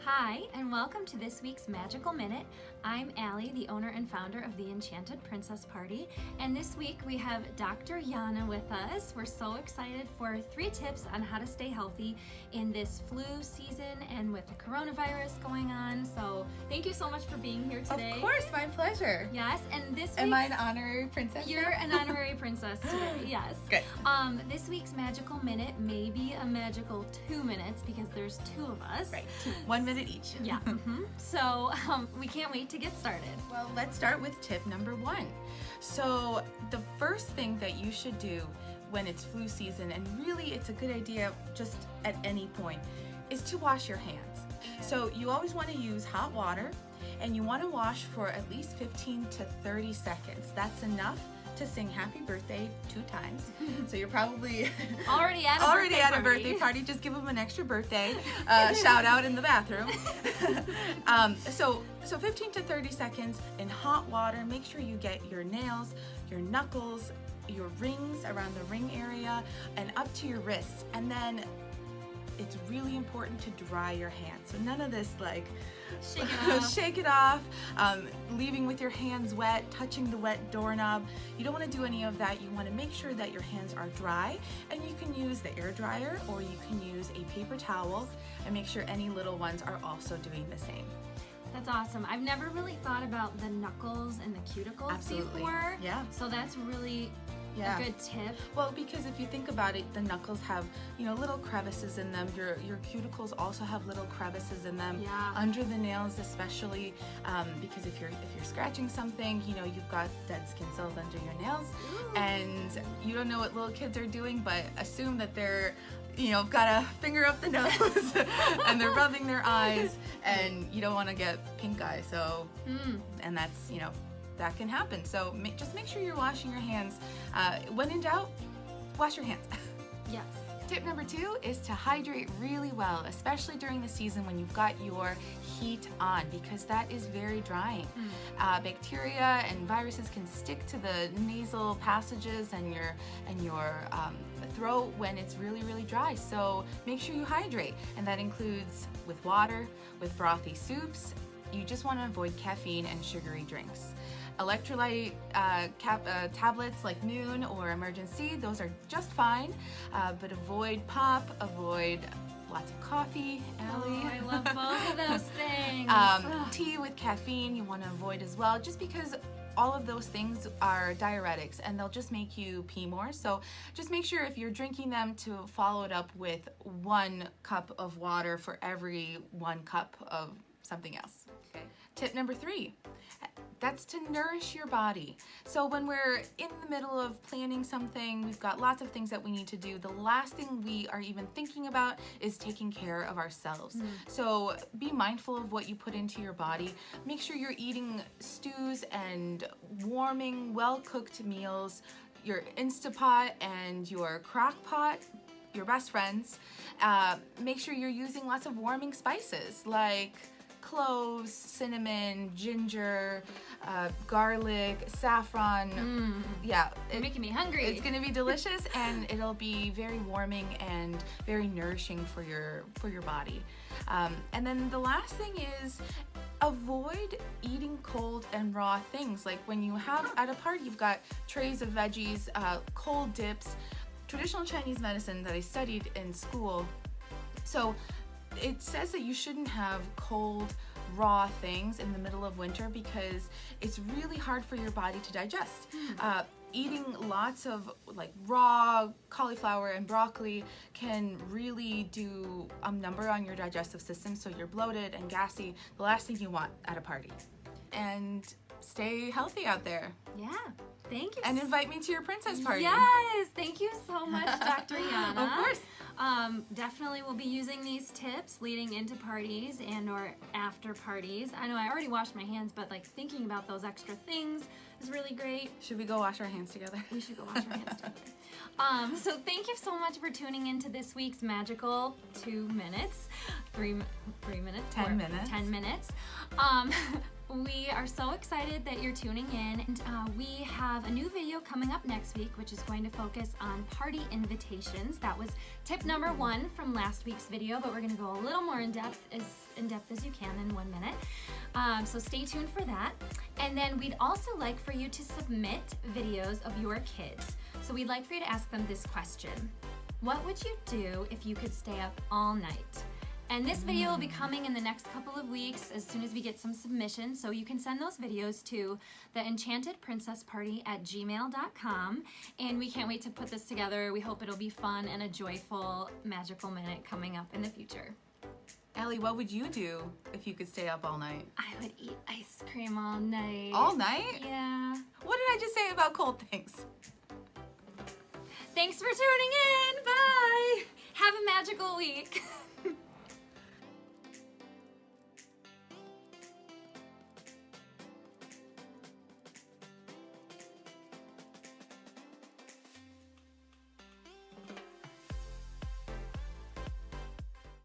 Hi, and welcome to this week's Magical Minute. I'm Allie, the owner and founder of the Enchanted Princess Party, and this week we have Dr. Yana with us. We're so excited for 3 tips on how to stay healthy in this flu season and with the coronavirus going on. So thank you so much for being here today. Of course, my pleasure. Yes, and this week... Am I an honorary princess? You're an honorary princess today, yes. Good. This week's Magical Minute may be a magical 2 minutes because there's 2 of us. Right, 1 minute each. Yeah. So we can't wait to get started. Well, let's start with tip number 1. So the first thing that you should do when it's flu season, and really it's a good idea just at any point, is to wash your hands. So you always want to use hot water, and you want to wash for at least 15 to 30 seconds. That's enough to sing happy birthday 2 times. So you're probably already at a birthday party. Just give them an extra birthday shout out in the bathroom. So 15 to 30 seconds in hot water. Make sure you get your nails, your knuckles, your rings around the ring area, and up to your wrists. And then it's really important to dry your hands. So none of this like shake it off, leaving with your hands wet, touching the wet doorknob. You don't want to do any of that. You want to make sure that your hands are dry, and you can use the air dryer or you can use a paper towel, and make sure any little ones are also doing the same. That's awesome. I've never really thought about the knuckles and the cuticles before. Yeah. So that's really a good tip. Well, because if you think about it, the knuckles have, little crevices in them. Your cuticles also have little crevices in them. Yeah. Under the nails, especially, because if you're scratching something, you've got dead skin cells under your nails. Ooh. And you don't know what little kids are doing, but assume that they're got a finger up the nose and they're rubbing their eyes, and you don't want to get pink eye. So, and that's, that can happen. So just make sure you're washing your hands. When in doubt, wash your hands. Yes. Tip number 2 is to hydrate really well, especially during the season when you've got your heat on, because that is very drying. Bacteria and viruses can stick to the nasal passages and your throat when it's really, really dry. So make sure you hydrate, and that includes with water, with brothy soups. You just want to avoid caffeine and sugary drinks. Electrolyte tablets like Noon or Emergency, those are just fine, but avoid pop, avoid lots of coffee, Allie. Oh, I love both of those things. Tea with caffeine you want to avoid as well, just because all of those things are diuretics and they'll just make you pee more. So just make sure if you're drinking them to follow it up with 1 cup of water for every 1 cup of something else. Okay. Tip number 3. That's to nourish your body. So when we're in the middle of planning something, we've got lots of things that we need to do. The last thing we are even thinking about is taking care of ourselves. So be mindful of what you put into your body. Make sure you're eating stews and warming, well-cooked meals. Your Instapot and your Crock-Pot, your best friends. Make sure you're using lots of warming spices like cloves, cinnamon, ginger, garlic, saffron. Yeah, it's making me hungry. It's gonna be delicious, and it'll be very warming and very nourishing for your body. And then the last thing is avoid eating cold and raw things. Like when you have at a party, you've got trays of veggies, cold dips, traditional Chinese medicine that I studied in school. So it says that you shouldn't have cold, raw things in the middle of winter because it's really hard for your body to digest. Eating lots of like raw cauliflower and broccoli can really do a number on your digestive system, so you're bloated and gassy. The last thing you want at a party. And stay healthy out there. Yeah. Thank you. And invite me to your princess party. Yes, thank you so much, Dr. Yana. Of course. Definitely will be using these tips leading into parties and or after parties. I know I already washed my hands, but like thinking about those extra things is really great. Should we go wash our hands together? We should go wash our hands together. So thank you so much for tuning into this week's magical 2 minutes, 3 minutes, 10 minutes. 10 minutes. We are so excited that you're tuning in, and we have a new video coming up next week, which is going to focus on party invitations. That was tip number 1 from last week's video, but we're going to go a little more in depth as you can in 1 minute. So stay tuned for that. And then we'd also like for you to submit videos of your kids. So we'd like for you to ask them this question: what would you do if you could stay up all night? And this video will be coming in the next couple of weeks as soon as we get some submissions. So you can send those videos to theenchantedprincessparty@gmail.com. And we can't wait to put this together. We hope it'll be fun and a joyful magical minute coming up in the future. Allie, what would you do if you could stay up all night? I would eat ice cream all night. All night? Yeah. What did I just say about cold things? Thanks for tuning in. Bye. Have a magical week.